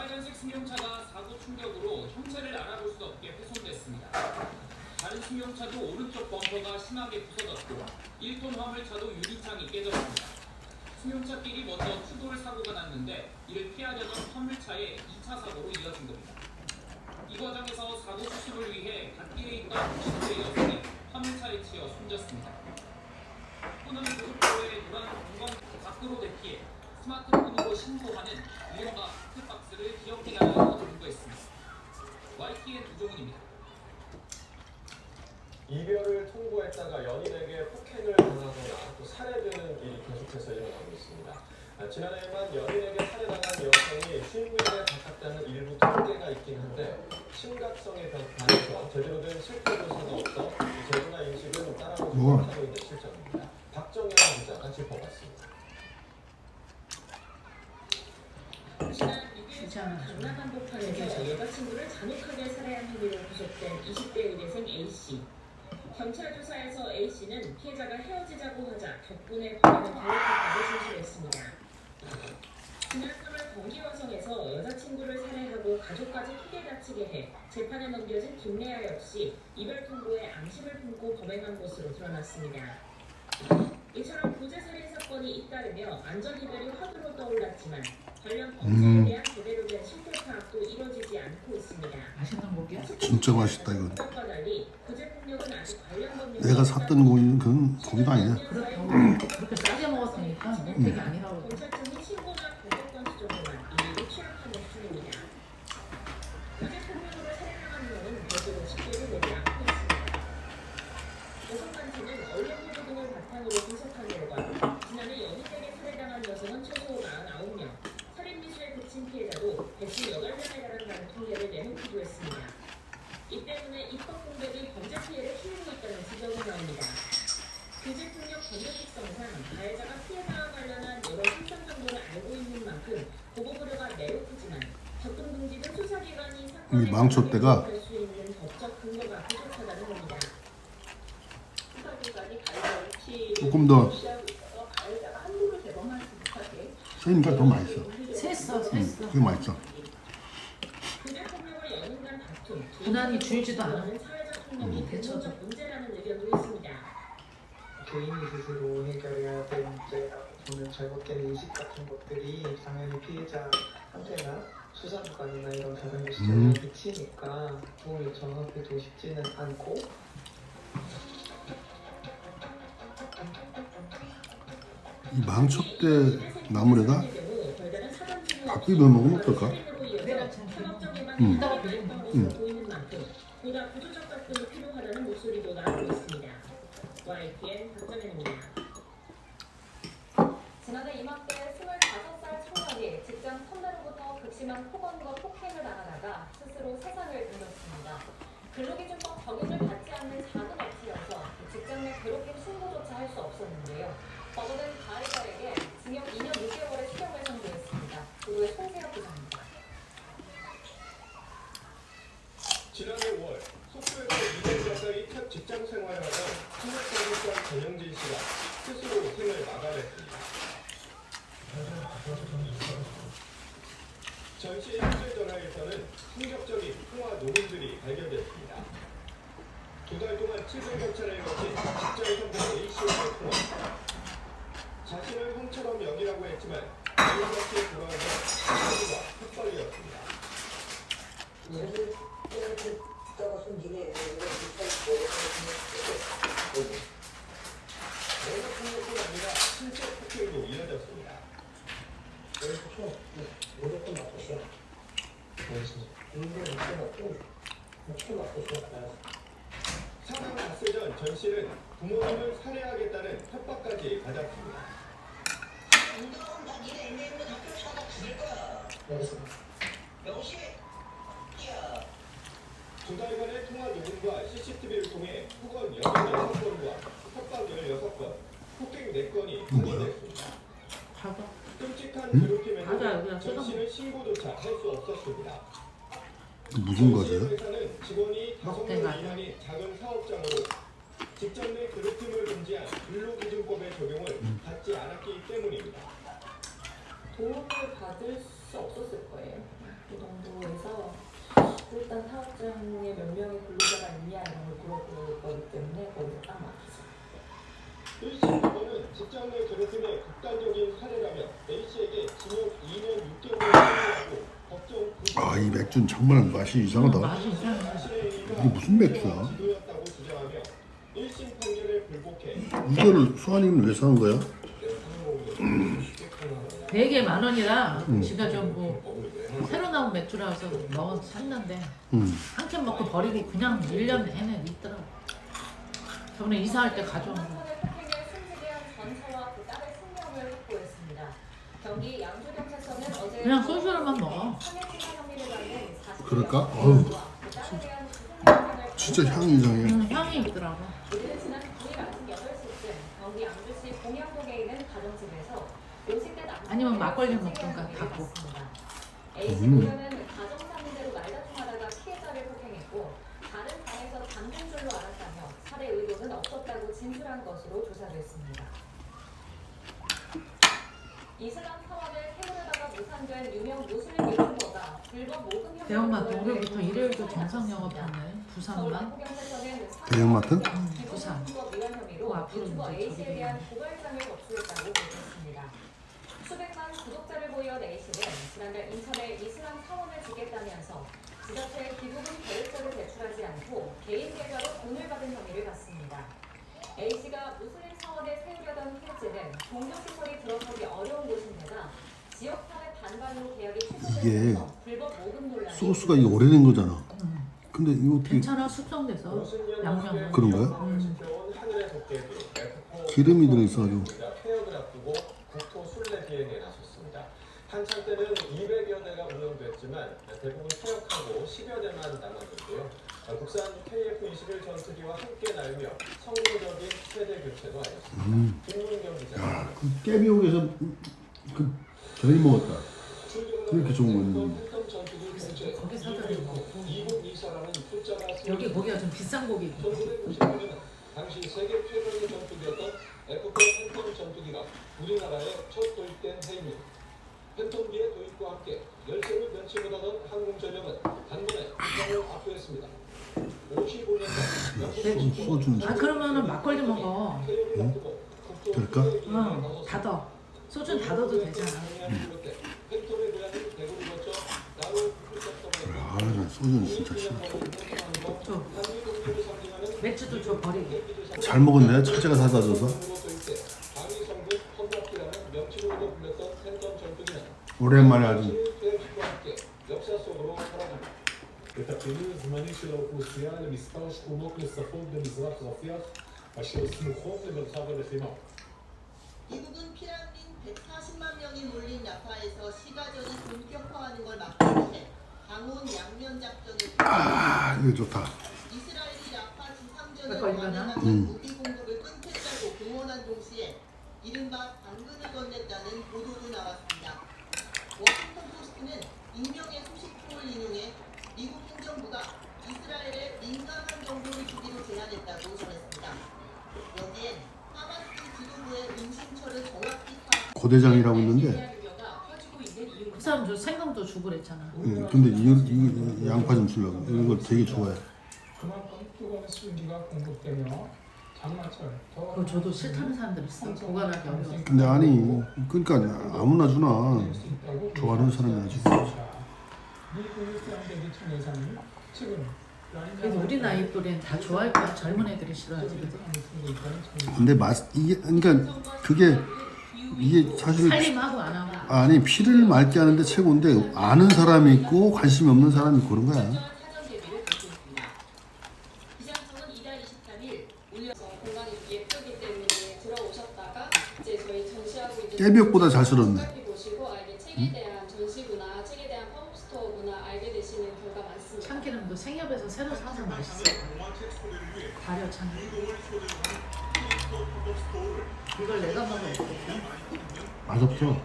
빨간색 승용차가 사고 충격으로 형체를 알아볼 수 없게 훼손됐습니다. 다른 승용차도 오른쪽 범퍼가 심하게 부서졌고 1톤 화물차도 유리창이 깨졌습니다. 승용차끼리 먼저 추돌 사고가 났는데 이를 피하려던 화물차의 2차 사고로 이어진 겁니다. 이 과정에서 사고 수습을 위해 갓길에 있던 60대 여성이 화물차에 치여 숨졌습니다. 호남 고속도로의 노란 공간 밖으로 대피해 스마트폰으로 신고하는 이른바 스박스를 기억해달라고 당부했습니다. YTN 우종훈입니다. 이별을 통보했다가 연인에게 폭행을 당하거나 또 살해되는 일이 계속해서 일어나고 있습니다. 지난해에만 연인에게 살해당한 여성이 50명에 가깝다는 일부 통계가 있긴 한데 심각성에 반해서 제대로 된 실태 조사가 없어 제도나 인식은 따라오지 못하고 있는 실정입니다. 박정현 기자가 짚어봤습니다. 지난 6일 강남 한복판에서 여자친구를 잔혹하게 살해한 혐의로 구속된 20대 의대생 A씨. 경찰 조사에서 A씨는 피해자가 헤어지자고 하자 덕분에 범행을 계획했다고 진술했습니다. 지난 3월 경기원성에서 여자친구를 살해하고 가족까지 크게 다치게 해 재판에 넘겨진 김래아 역시 이별 통보에 앙심을 품고 범행한 것으로 드러났습니다. 이처럼 부재살인 사건이 잇따르며 안전이별이 화두로 떠올랐지만 관련 범죄에 대한 제대로 된 실태 파악도 이뤄지지 않고 있습니다. 맛있는 고기야? 진짜 맛있다 이건. 것과 달리 부재 폭력은 아직 관련 법률 내가 샀던 고기는 그건 고기도 아니야. 그렇게 싸게 먹었으니까 목택이 아니라고. 검찰청이 신고나 공소권 수정에만 일일이 취합하는 중입니다. 부재 폭력으로 살해당한 명은 별도로 식대를 내지 않고 있습니다. 여성단체는 언론 보도 등을 바탕으로 분석한 결과 지난해 연인에게 살해당한 여성은 최소 49명, 살인 미수에 그친 피해자도 118명에 달한다는 통계를 내놓기도 했습니다. 이 때문에 입법 공백이 범죄 피해를 키우고 있다는 지적이 나옵니다. 부재폭력 범죄 특성상 가해자가 피해자와 관련한 여러 현상 정보를 알고 있는 만큼 보고 우려가 매우 크지만 접근 금지 등 수사기관이 사건의 망초 때가 할 수 있는 법적 근거가 부족하다는 겁니다. 조금 더 세니까 더 맛있어. 셌어. 그게 맛있어. 무난히 줄지도 않아. 대처적 문제라는 의견도 있습니다. 개인이 스스로 해결해야 될 문제라고 보는 잘못된 인식 같은 것들이 당연히 피해자한테나 수사기관이나 이런 다른 시점에 미치니까 도움을 정확히도 쉽지는 않고 이 망초 때 나물에다 밥 비벼 먹으면 어떨까? 이따가 비빔. 보이는 만큼 보다 구조적 접근이 필요하다는 목소리도 나오고 있습니다. YTN 박정현입니다. 지난해 이맘때 25살 청년이 직장 선배로부터 극심한 폭언과 폭행을 당하다가 스스로 세상을 끊었습니다. 근로기준법 적용을 받지 않는 작은 업체여서 직장 내 괴롭힘 신고조차 할 수 없었는데요. 법원은 가해자에게 징역 2년 6개월의 실형을 선고했습니다. 그로의 송세혁 기자입니다. 지난해 5월 속초에서 2년 가까이 첫 직장 생활을 하던 통역사무관 전영진 씨가 스스로 생을 마감했습니다. 전 씨의 휴대전화에서는 충격적인 통화 녹음들이 발견됐습니다. 2달 동안 700경찰에 거친 직장 선배 A씨와의 통화. 자신을 형처럼 여기라고 했지만 매일같이 돌아와서 사고가 헛발이었습니다. 내가 폭력뿐 아니라 신체 폭행도 이어졌습니다. 사고가 났을 전 전 씨는 부모님을 살해하겠다는 협박까지 받았습니다. 두 달간의 통화 녹음과 CCTV를 통해 폭언 16건과 협박 16건, 폭행 4건이 확인됐습니다. 끔찍한 괴롭힘에도 전 씨는 신고조차 할 수 없었습니다. 무슨 과자야? 회사는 직원이 5명 이하의 작은 사업장으로 직장 내 괴롭힘을 금지한 근로기준법의 적용을 받지 않았기 때문입니다. 도움을 받을 수 없었을 거예요. 그 정도에서 일단 사업장에 몇 명의 근로자가 있냐 이런 걸 물어볼 거기 때문에 거기서 딱 맞았어요. A씨 법원은 직장 내 괴롭힘의 극단적인 사례라며 A씨에게 징역 2년 6개월을 선고하고 법정 아, 이 맥주는 정말 맛이 이상하다. 맛이 이상해. 이게 무슨 맥주야? 지도였다고 주장하며 1심 판결을 불복해 이거를 수환이는 왜 사는 거야? 되게 10,000원이라 지가 좀뭐 새로 나온 맥주라서 샀는데 한 캔 먹고 버리고 그냥 1년 내내 있더라고. 저번에 이사할 때 가져온 거. 사건의 폭행에 승진한 전차와 그 딸의 생명을 확보했습니다. 경기 양주경찰서는 어제 그냥 소주로만 먹어. 상해치사 혐의를 받는 40대 그럴까? 여성과 어우, 그 딸에 대한 구속영장을 진짜 향이 이상해. 향이 있더라고. 이들은 지난 9일 아침 8시쯤 경기 양주시 공양동에 있는 가정집에서 50대 남성 아니면 막걸리 먹던가 닫고. A씨 부녀는 가정사 문제로 말다툼하다가 피해자를 폭행했고 다른 방에서 잠든 줄로 알았다며 살해 의도는 없었다고 진술한 것으로 조사됐습니다. 이슬람 사원을 세우려다가 무산된 유명 무슬림 유튜버가 불법 모금 혐의로 대형마트 오늘부터 일요일도 정상 영업하네. 부산만. 대형마트? 부산. 위반 혐의로 그 앞으로 유튜버 이제 A씨에 저기 대한 고발장을 접수했다고 밝혔습니다. 수백만 구독자를 보유한 A씨는 지난달 인천에 이슬람 사원을 짓겠다면서 지자체에 기부금 계획서를 제출하지 않고 개인 계좌로 돈을 받은 혐의를 받습니다. A씨가 무슬림 사원에 세우려던 필지는 종교시설이 들어서기 어려운 곳인데다 지역판의 반발로 계약이 취소되면서 불법 모금 논란이 소스가 이게 오래된 거잖아. 근데 이거 어떻게 괜찮아 숙성돼서 양념. 그런 거야? 기름이 들어있어가지고. 폐역을 앞두고 국토 순례 비행에 나섰습니다. 한창 때는 200여 대가 운영됐지만 대부분 폐역하고 10여 대만 남았는데요. 국산 KF-21 전투기와 함께 날며 성공적인 세대 교체도 하였습니다. 김문경 기자. 그 깨비옥에서 그 저희 먹었다. 이렇게 좋은 건. 거기 사다리 먹고. 이국 이사라는 숫자가 여기 고기가 좀 비싼 고기. 1990년에는 당시 세계 최고의 전투기였던 F-4 팬텀 전투기가 우리나라에 첫 도입된 해입니다. 팬텀기의 도입과 함께 열세를 면치 못하던 항공전력은 단번에 북한을 압도했습니다. 55년간 소주는 아 그러면은 막걸리 먹어. 될까? 응. 닫아. 소주는 닫아도 되잖아. 팬텀의 고향인 대구를 거쳐 나로 아, 난 소주는 진짜 싫어. 줘. 맥주도 줘 버리고. 잘 먹었네. 첫째가 사다 줘서. 오랜만에 아주. את הפינוי הזמני של האוכלוסייה למספר שכונות נוספות במזרח רפיח אשר סמוכות למרחב הלחימה. 미국은 피난민 140만 명이 몰린 라파에서 시가전을 본격화하는 걸 막기 위해 방온 양면 작전을 아, 이거 좋다. 이스라엘이 라파 지상전을 걸리려나? 완화하는 무기 공급을 끊겠다고 공언한 동시에 이른바 당근을 건넸다는 보도도 나왔습니다. 워싱턴 포스트는 익명의 소식통을 인용해 미국 행정부가 이스라엘에 민감한 정보를 주기로 제안했다고 전했습니다. 여기엔 하마스 지도부의 인신처를 정확히 파악. 고대장이라고 있는데. 그 사람 저 생강도 주고 그랬잖아. 근데 이 양파 좀 주려고. 이런 걸 되게 좋아해. 그만큼 뜨거운 술기가 공급되며 장마철 그거 줘도 싫다는 사람들 있어. 보관하기 어려워. 근데 아니, 그러니까 아무나 주나. 좋아하는 사람이 아직. 미국의 사람들 청해상이 최근 그래도 우리 나이 또래는 다 좋아할 거야. 젊은 애들이 싫어하지. 그지? 근데 이게 그러니까 그게 이게 사실 살림하고 안 하고. 아니 피를 맑게 하는데 최고인데 아는 사람이 있고 관심이 없는 사람이 있고 그런 거야. 기상청은 이달 23일 울려서 공간이 예쁘기 때문에 들어오셨다가 이제 저희 전시하고 있는 깨비옥보다 잘 쓸었네. 보시고 이게 책에 대한 전시구나, 책에 대한 팝업스토어구나 알게 되시는 경우가 많습니다. 참기름도 생협에서 새로 사서 맛있어. 발효 참기름. 이걸 내가 먹어야 되겠다. 맛없어.